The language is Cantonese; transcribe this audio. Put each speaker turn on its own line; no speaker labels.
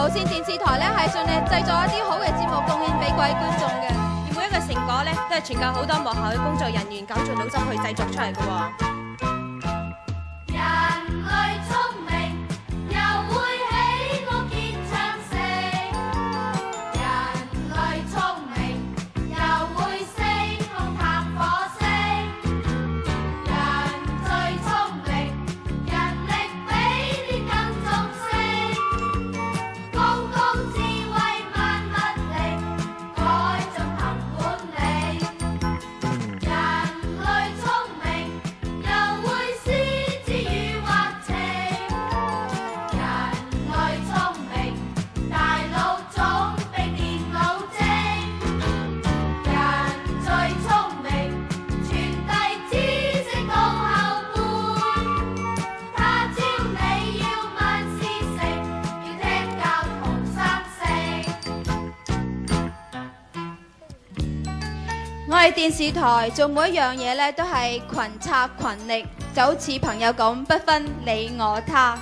無線電視台咧係盡力製作一啲好嘅節目，貢獻俾各位觀眾嘅。
而每一個成果咧，都係全靠好多幕後嘅工作人員絞盡腦汁去製作出嚟嘅喎。
人類聰明，又會喜樂見唱聲。人類聰明，又會升空探火星。人最聰明，人力比天更重聲。公共智慧萬物力，改進憑本領。人類聰明，又會施之予或情。人類聰明，大腦總比電腦精。人最聰明，傳遞知識到後輩。他朝你要問事成，要聽教同生性。
我哋電視台做每一樣嘢咧，都係群策群力，就好似朋友講，不分你我他。